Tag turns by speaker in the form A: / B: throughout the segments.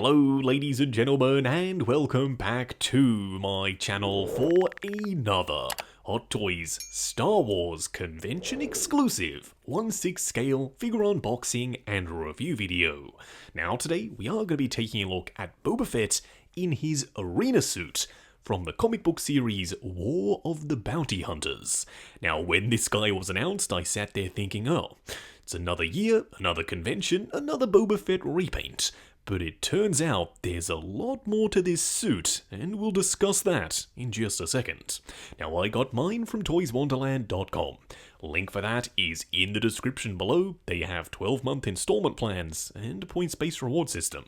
A: Hello ladies and gentlemen, and welcome back to my channel for another Hot Toys Star Wars convention exclusive 1/6 scale figure unboxing and review video. Now today we are going to be taking a look at Boba Fett in his arena suit from the comic book series War of the Bounty Hunters. Now when this guy was announced, I sat there thinking, oh, it's another year, another convention, another Boba Fett repaint. But it turns out there's a lot more to this suit, and we'll discuss that in just a second. Now I got mine from toyswonderland.com. Link for that is in the description below. They have 12-month installment plans and a points-based reward system.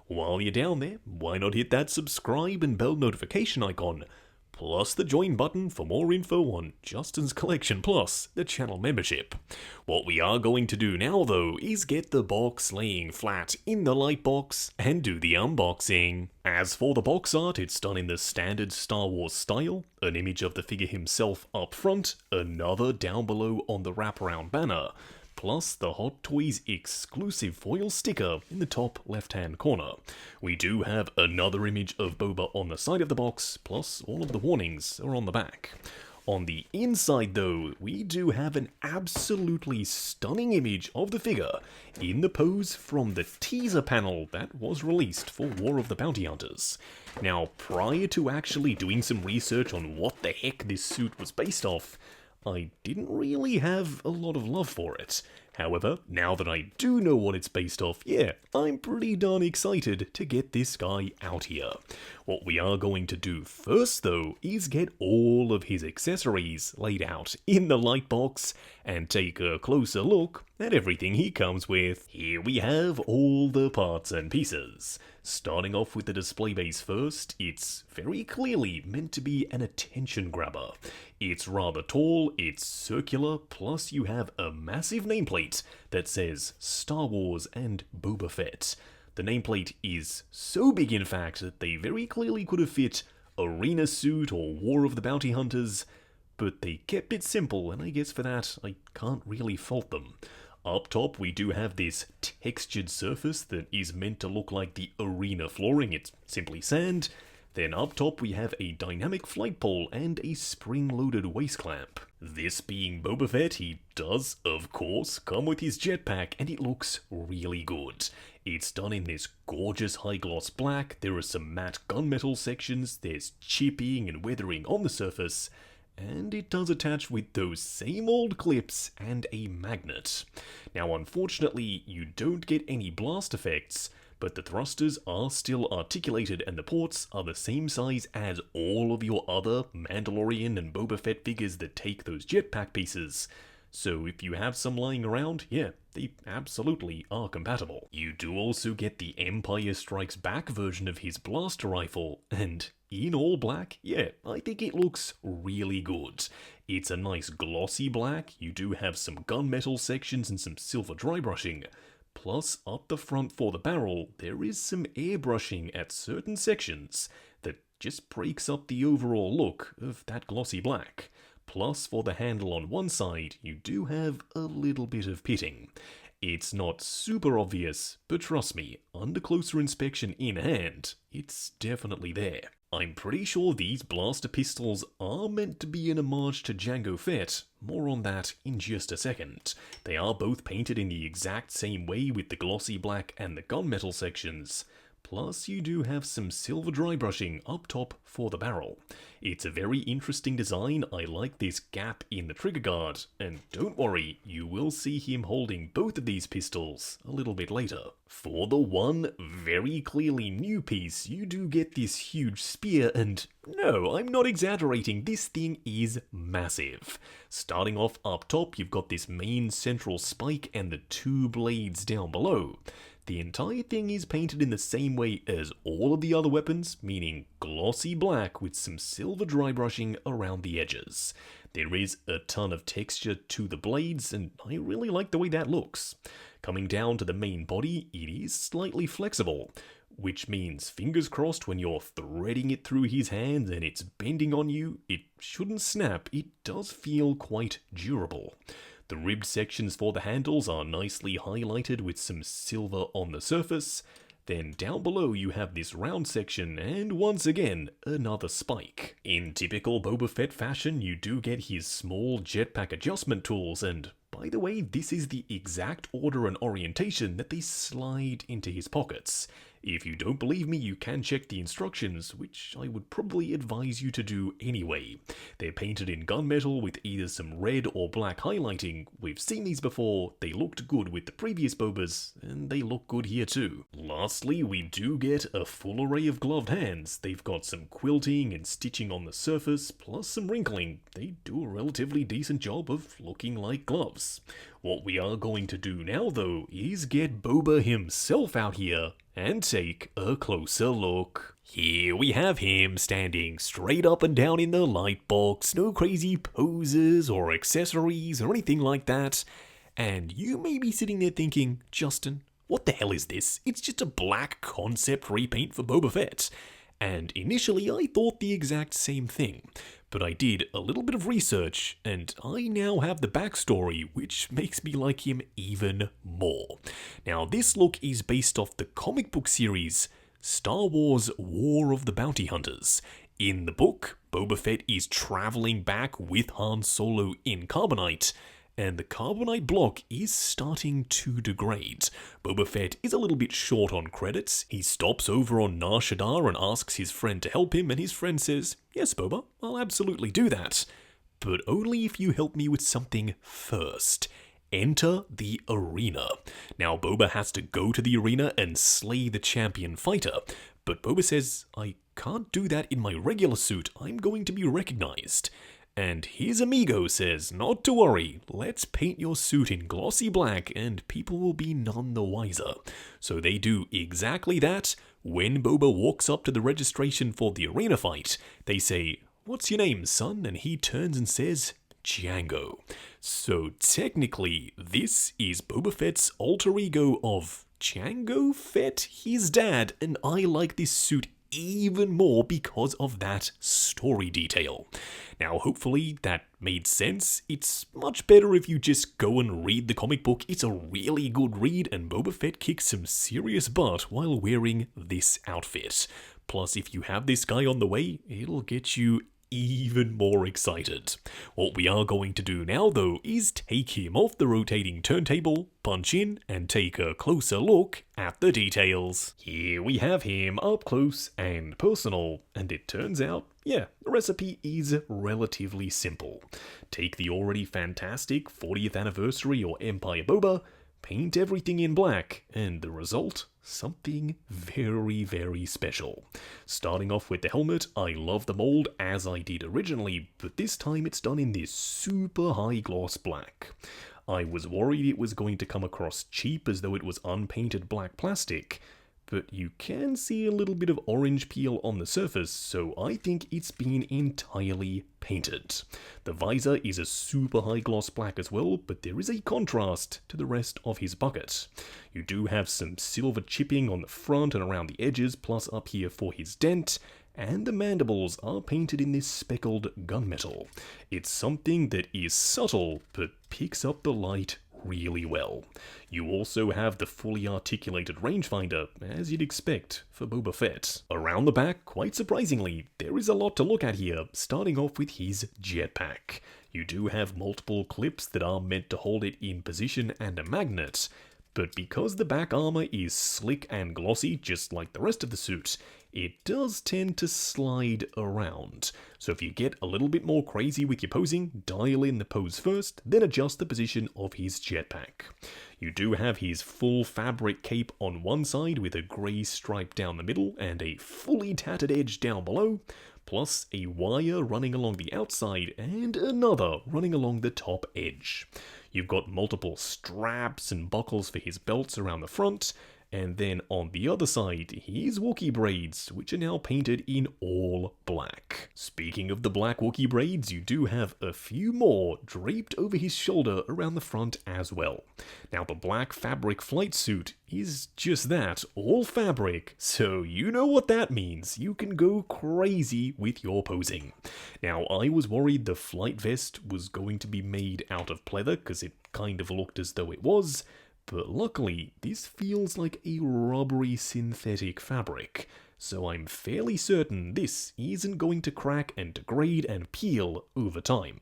A: While you're down there, why not hit that subscribe and bell notification icon, plus the join button for more info on Justin's Collection plus the channel membership. What we are going to do now though is get the box laying flat in the light box and do the unboxing. As for the box art, it's done in the standard Star Wars style, an image of the figure himself up front, another down below on the wraparound banner, plus the Hot Toys exclusive foil sticker in the top left-hand corner. We do have another image of Boba on the side of the box, plus all of the warnings are on the back. On the inside though, we do have an absolutely stunning image of the figure in the pose from the teaser panel that was released for War of the Bounty Hunters. Now, prior to actually doing some research on what the heck this suit was based off, I didn't really have a lot of love for it. However, now that I do know what it's based off, yeah, I'm pretty darn excited to get this guy out here. What we are going to do first though is get all of his accessories laid out in the light box and take a closer look at everything he comes with. Here we have all the parts and pieces. Starting off with the display base first, it's very clearly meant to be an attention grabber. It's rather tall, it's circular, plus you have a massive nameplate that says Star Wars and Boba Fett. The nameplate is so big in fact that they very clearly could have fit Arena Suit or War of the Bounty Hunters, but they kept it simple, and I guess for that I can't really fault them. Up top we do have this textured surface that is meant to look like the arena flooring, it's simply sand. Then up top we have a dynamic flight pole and a spring-loaded waist clamp. This being Boba Fett, he does, of course, come with his jetpack and it looks really good. It's done in this gorgeous high-gloss black, there are some matte gunmetal sections, there's chipping and weathering on the surface, and it does attach with those same old clips and a magnet. Now unfortunately, you don't get any blast effects, but the thrusters are still articulated and the ports are the same size as all of your other Mandalorian and Boba Fett figures that take those jetpack pieces. So if you have some lying around, yeah, they absolutely are compatible. You do also get the Empire Strikes Back version of his blaster rifle, and in all black, yeah, I think it looks really good. It's a nice glossy black, you do have some gunmetal sections and some silver dry brushing. Plus, up the front for the barrel, there is some airbrushing at certain sections that just breaks up the overall look of that glossy black. Plus, for the handle on one side, you do have a little bit of pitting. It's not super obvious, but trust me, under closer inspection in hand, it's definitely there. I'm pretty sure these blaster pistols are meant to be an homage to Jango Fett. More on that in just a second. They are both painted in the exact same way with the glossy black and the gunmetal sections. Plus, you do have some silver dry brushing up top for the barrel. It's a very interesting design. I like this gap in the trigger guard, and don't worry, you will see him holding both of these pistols a little bit later. For the one very clearly new piece, you do get this huge spear, and no, I'm not exaggerating, this thing is massive. Starting off up top, you've got this main central spike and the two blades down below. The entire thing is painted in the same way as all of the other weapons, meaning glossy black with some silver dry brushing around the edges. There is a ton of texture to the blades, and I really like the way that looks. Coming down to the main body, it is slightly flexible, which means fingers crossed when you're threading it through his hands and it's bending on you, it shouldn't snap, it does feel quite durable. The ribbed sections for the handles are nicely highlighted with some silver on the surface. Then down below you have this round section, and once again, another spike. In typical Boba Fett fashion, you do get his small jetpack adjustment tools, and by the way, this is the exact order and orientation that they slide into his pockets. If you don't believe me, you can check the instructions, which I would probably advise you to do anyway. They're painted in gunmetal with either some red or black highlighting. We've seen these before, they looked good with the previous Bobas, and they look good here too. Lastly, we do get a full array of gloved hands. They've got some quilting and stitching on the surface, plus some wrinkling. They do a relatively decent job of looking like gloves. What we are going to do now though is get Boba himself out here and take a closer look. Here we have him standing straight up and down in the light box, no crazy poses or accessories or anything like that. And you may be sitting there thinking, Justin, what the hell is this? It's just a black concept repaint for Boba Fett. And initially I thought the exact same thing, but I did a little bit of research and I now have the backstory, which makes me like him even more. Now this look is based off the comic book series Star Wars War of the Bounty Hunters. In the book, Boba Fett is traveling back with Han Solo in Carbonite, and the Carbonite block is starting to degrade. Boba Fett is a little bit short on credits. He stops over on Nar Shaddaa and asks his friend to help him, and his friend says, "Yes, Boba, I'll absolutely do that. But only if you help me with something first. Enter the arena." Now, Boba has to go to the arena and slay the champion fighter, but Boba says, "I can't do that in my regular suit. I'm going to be recognized." And his amigo says, "Not to worry, let's paint your suit in glossy black and people will be none the wiser." So they do exactly that. When Boba walks up to the registration for the arena fight, they say, "What's your name, son?" And he turns and says, "Django." So technically, this is Boba Fett's alter ego of Django Fett, his dad, and I like this suit even more because of that story detail. Now, hopefully that made sense. It's much better if you just go and read the comic book. It's a really good read, and Boba Fett kicks some serious butt while wearing this outfit. Plus, if you have this guy on the way, it'll get you even more excited. What we are going to do now though is take him off the rotating turntable, punch in, and take a closer look at the details. Here we have him up close and personal, and it turns out, yeah, the recipe is relatively simple. Take the already fantastic 40th anniversary or Empire Boba, paint everything in black, and the result? Something very, very special. Starting off with the helmet, I love the mold as I did originally, but this time it's done in this super high gloss black. I was worried it was going to come across cheap as though it was unpainted black plastic, but you can see a little bit of orange peel on the surface, so I think it's been entirely painted. The visor is a super high gloss black as well, but there is a contrast to the rest of his bucket. You do have some silver chipping on the front and around the edges, plus up here for his dent, and the mandibles are painted in this speckled gunmetal. It's something that is subtle, but picks up the light really well. You also have the fully articulated rangefinder, as you'd expect for Boba Fett. Around the back, quite surprisingly, there is a lot to look at here, starting off with his jetpack. You do have multiple clips that are meant to hold it in position and a magnet, but because the back armor is slick and glossy, just like the rest of the suit, it does tend to slide around. So if you get a little bit more crazy with your posing, dial in the pose first, then adjust the position of his jetpack. You do have his full fabric cape on one side with a grey stripe down the middle and a fully tattered edge down below, plus a wire running along the outside and another running along the top edge. You've got multiple straps and buckles for his belts around the front, and then on the other side, his Wookiee braids, which are now painted in all black. Speaking of the black Wookiee braids, you do have a few more draped over his shoulder around the front as well. Now, the black fabric flight suit is just that, all fabric, so you know what that means. You can go crazy with your posing. Now, I was worried the flight vest was going to be made out of pleather, because it kind of looked as though it was, But luckily, this feels like a rubbery synthetic fabric, so I'm fairly certain this isn't going to crack and degrade and peel over time.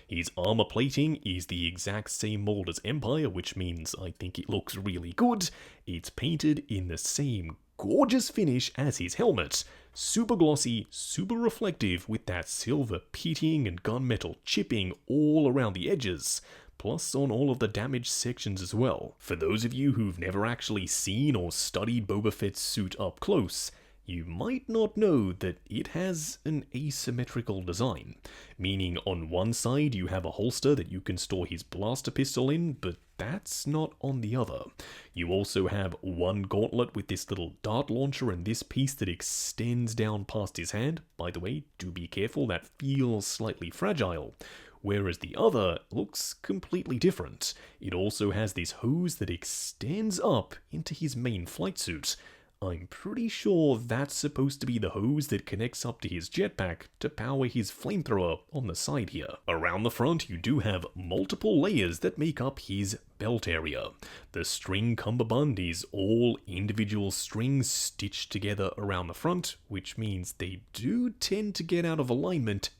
A: His armor plating is the exact same mold as Empire, which means I think it looks really good. It's painted in the same gorgeous finish as his helmet. Super glossy, super reflective with that silver pitting and gunmetal chipping all around the edges, plus on all of the damaged sections as well. For those of you who've never actually seen or studied Boba Fett's suit up close, you might not know that it has an asymmetrical design, meaning on one side you have a holster that you can store his blaster pistol in, but that's not on the other. You also have one gauntlet with this little dart launcher and this piece that extends down past his hand. By the way, do be careful, that feels slightly fragile. Whereas the other looks completely different. It also has this hose that extends up into his main flight suit. I'm pretty sure that's supposed to be the hose that connects up to his jetpack to power his flamethrower on the side here. Around the front, you do have multiple layers that make up his belt area. The string cummerbund is all individual strings stitched together around the front, which means they do tend to get out of alignment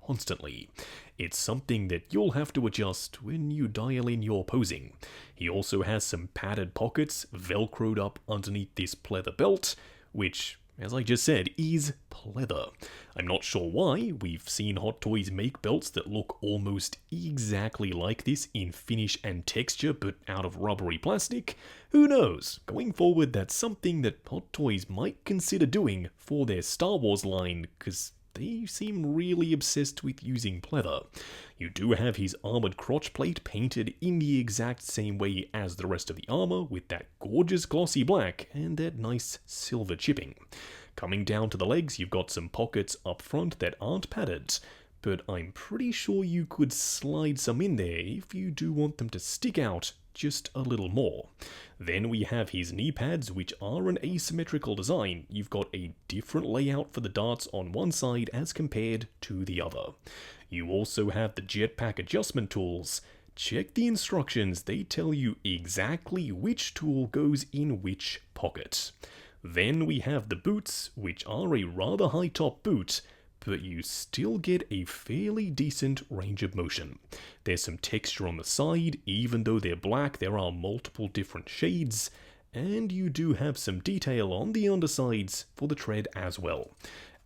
A: constantly. It's something that you'll have to adjust when you dial in your posing. He also has some padded pockets velcroed up underneath this pleather belt, which, as I just said, is pleather. I'm not sure why. We've seen Hot Toys make belts that look almost exactly like this in finish and texture, but out of rubbery plastic. Who knows? Going forward, that's something that Hot Toys might consider doing for their Star Wars line, because they seem really obsessed with using pleather. You do have his armored crotch plate painted in the exact same way as the rest of the armor, with that gorgeous glossy black and that nice silver chipping. Coming down to the legs, you've got some pockets up front that aren't padded, but I'm pretty sure you could slide some in there if you do want them to stick out just a little more. Then we have his knee pads, which are an asymmetrical design. You've got a different layout for the darts on one side as compared to the other. You also have the jetpack adjustment tools. Check the instructions, they tell you exactly which tool goes in which pocket. Then we have the boots, which are a rather high top boot, but you still get a fairly decent range of motion. There's some texture on the side, even though they're black, there are multiple different shades, and you do have some detail on the undersides for the tread as well.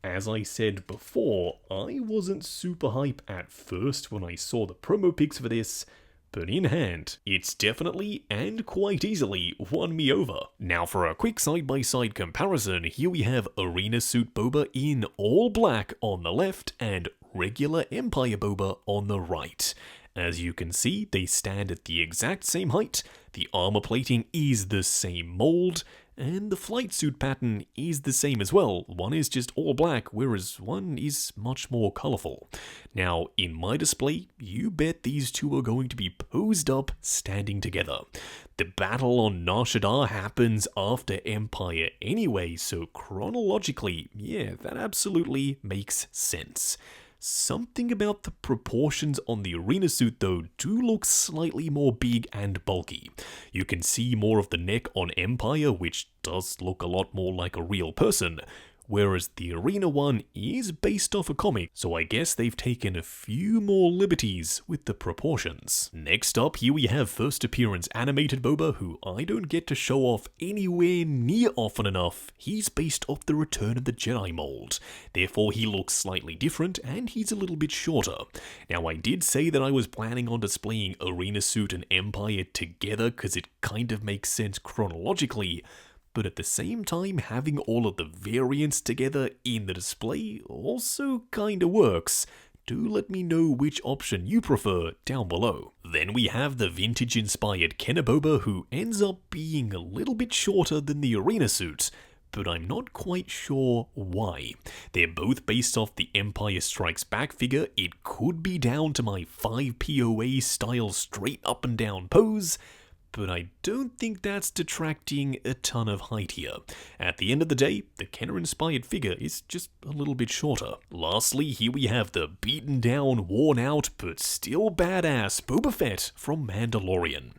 A: As I said before, I wasn't super hype at first when I saw the promo pics for this, but in hand, it's definitely and quite easily won me over. Now for a quick side-by-side comparison, here we have Arena Suit Boba in all black on the left and regular Empire Boba on the right. As you can see, they stand at the exact same height, the armor plating is the same mold, and the flight suit pattern is the same as well. One is just all black, whereas one is much more colourful. Now, in my display, you bet these two are going to be posed up, standing together. The battle on Nar Shaddaa happens after Empire anyway, so chronologically, yeah, that absolutely makes sense. Something about the proportions on the arena suit though do look slightly more big and bulky. You can see more of the neck on Empire, which does look a lot more like a real person, whereas the arena one is based off a comic, so I guess they've taken a few more liberties with the proportions. Next up, here we have first appearance animated Boba, who I don't get to show off anywhere near often enough. He's based off the Return of the Jedi mold, therefore he looks slightly different and he's a little bit shorter. Now I did say that I was planning on displaying Arena Suit and Empire together because it kind of makes sense chronologically, but at the same time, having all of the variants together in the display also kinda works. Do let me know which option you prefer down below. Then we have the vintage-inspired Kenner Boba, who ends up being a little bit shorter than the arena suit, but I'm not quite sure why. They're both based off the Empire Strikes Back figure. It could be down to my 5 POA style straight up and down pose, but I don't think that's detracting a ton of height here. At the end of the day, the Kenner-inspired figure is just a little bit shorter. Lastly, here we have the beaten down, worn out, but still badass Boba Fett from Mandalorian.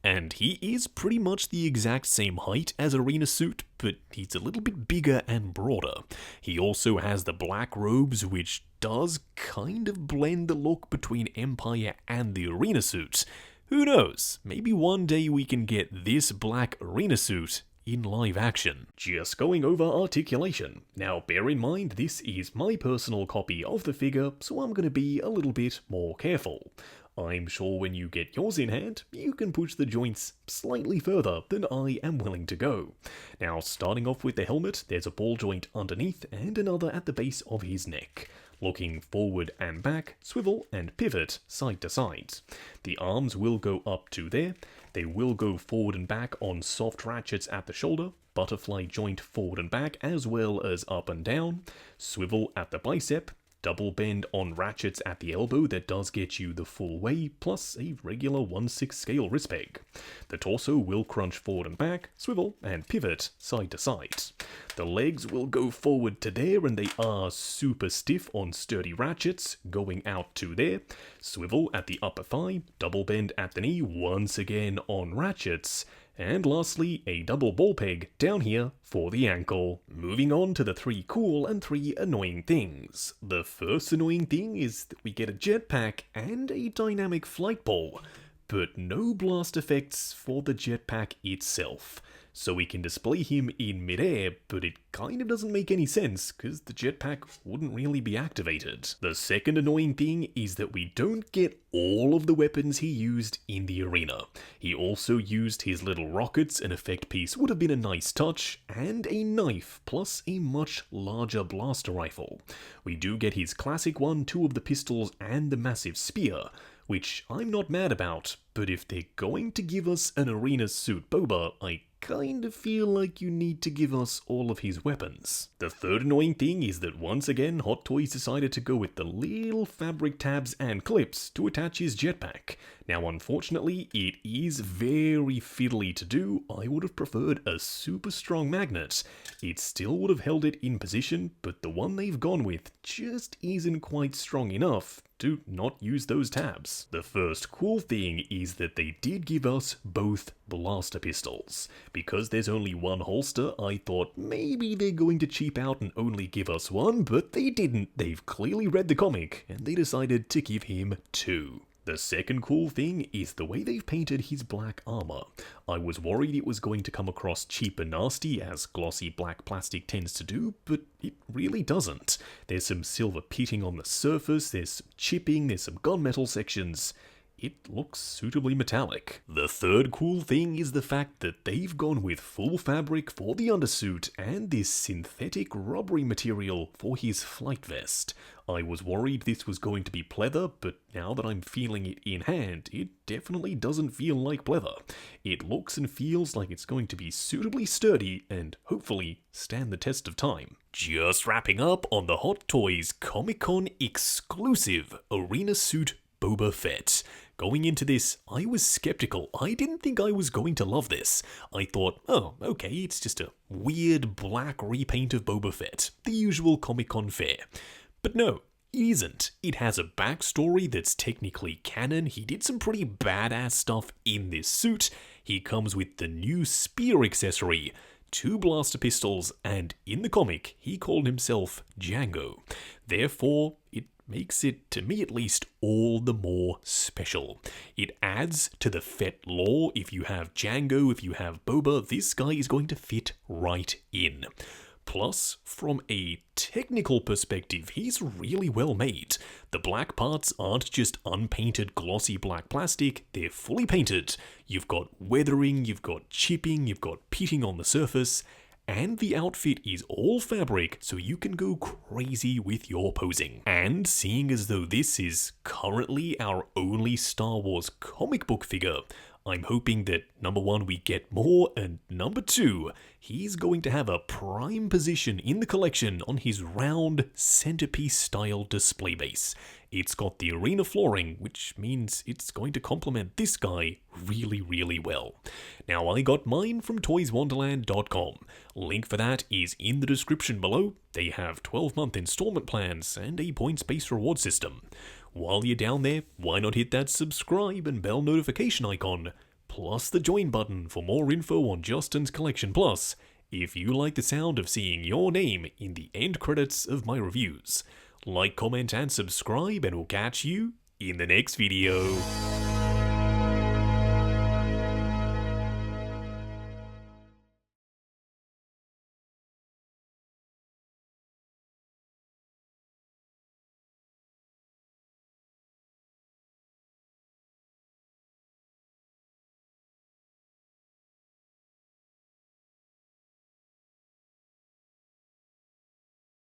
A: And he is pretty much the exact same height as Arena Suit, but he's a little bit bigger and broader. He also has the black robes, which does kind of blend the look between Empire and the Arena Suit. Who knows, maybe one day we can get this black Arena Suit in live action. Just going over articulation. Now bear in mind this is my personal copy of the figure, so I'm going to be a little bit more careful. I'm sure when you get yours in hand, you can push the joints slightly further than I am willing to go. Now starting off with the helmet, there's a ball joint underneath and another at the base of his neck. Looking forward and back, swivel and pivot side to side. The arms will go up to there. They will go forward and back on soft ratchets at the shoulder, butterfly joint forward and back as well as up and down, swivel at the bicep, double bend on ratchets at the elbow that does get you the full way, plus a regular 1/6 scale wrist peg. The torso will crunch forward and back, swivel, and pivot side to side. The legs will go forward to there, and they are super stiff on sturdy ratchets, going out to there. Swivel at the upper thigh, double bend at the knee, once again on ratchets. And lastly, a double ball peg down here for the ankle. Moving on to the 3 cool and 3 annoying things. The first annoying thing is that we get a jetpack and a dynamic flight ball, but no blast effects for the jetpack itself. So we can display him in midair, but it kind of doesn't make any sense because the jetpack wouldn't really be activated. The second annoying thing is that we don't get all of the weapons he used in the arena. He also used his little rockets, an effect piece would have been a nice touch, and a knife, plus a much larger blaster rifle. We do get his classic one, 2 of the pistols, and the massive spear, which I'm not mad about, but if they're going to give us an Arena Suit Boba, I kind of feel like you need to give us all of his weapons. The third annoying thing is that once again Hot Toys decided to go with the little fabric tabs and clips to attach his jetpack. Now unfortunately it is very fiddly to do. I would have preferred a super strong magnet. It still would have held it in position, but the one they've gone with just isn't quite strong enough to not use those tabs. The first cool thing is that they did give us both blaster pistols. Because there's only one holster, I thought maybe they're going to cheap out and only give us one, but they didn't. They've clearly read the comic, and they decided to give him 2. The second cool thing is the way they've painted his black armor. I was worried it was going to come across cheap and nasty, as glossy black plastic tends to do, but it really doesn't. There's some silver pitting on the surface, there's some chipping, there's some gunmetal sections. It looks suitably metallic. The third cool thing is the fact that they've gone with full fabric for the undersuit and this synthetic rubbery material for his flight vest. I was worried this was going to be pleather, but now that I'm feeling it in hand, it definitely doesn't feel like pleather. It looks and feels like it's going to be suitably sturdy and hopefully stand the test of time. Just wrapping up on the Hot Toys Comic-Con exclusive Arena Suit Boba Fett. Going into this, I was skeptical. I didn't think I was going to love this. I thought, oh, okay, it's just a weird black repaint of Boba Fett, the usual Comic-Con fare. But no, it isn't. It has a backstory that's technically canon. He did some pretty badass stuff in this suit. He comes with the new spear accessory, 2 blaster pistols, and in the comic, he called himself Django. Therefore, it makes it, to me at least, all the more special. It adds to the Fett lore. If you have Django, if you have Boba, this guy is going to fit right in. Plus, from a technical perspective, he's really well made. The black parts aren't just unpainted glossy black plastic, they're fully painted. You've got weathering, you've got chipping, you've got pitting on the surface, and the outfit is all fabric, so you can go crazy with your posing. And seeing as though this is currently our only Star Wars comic book figure, I'm hoping that number 1, we get more, and number 2, he's going to have a prime position in the collection on his round centerpiece style display base. It's got the arena flooring, which means it's going to complement this guy really well. Now, I got mine from toyswonderland.com. Link for that is in the description below. They have 12-month installment plans and a points-based reward system. While you're down there, why not hit that subscribe and bell notification icon, plus the join button for more info on Justin's collection. Plus, if you like the sound of seeing your name in the end credits of my reviews, like, comment, and subscribe, and we'll catch you in the next video.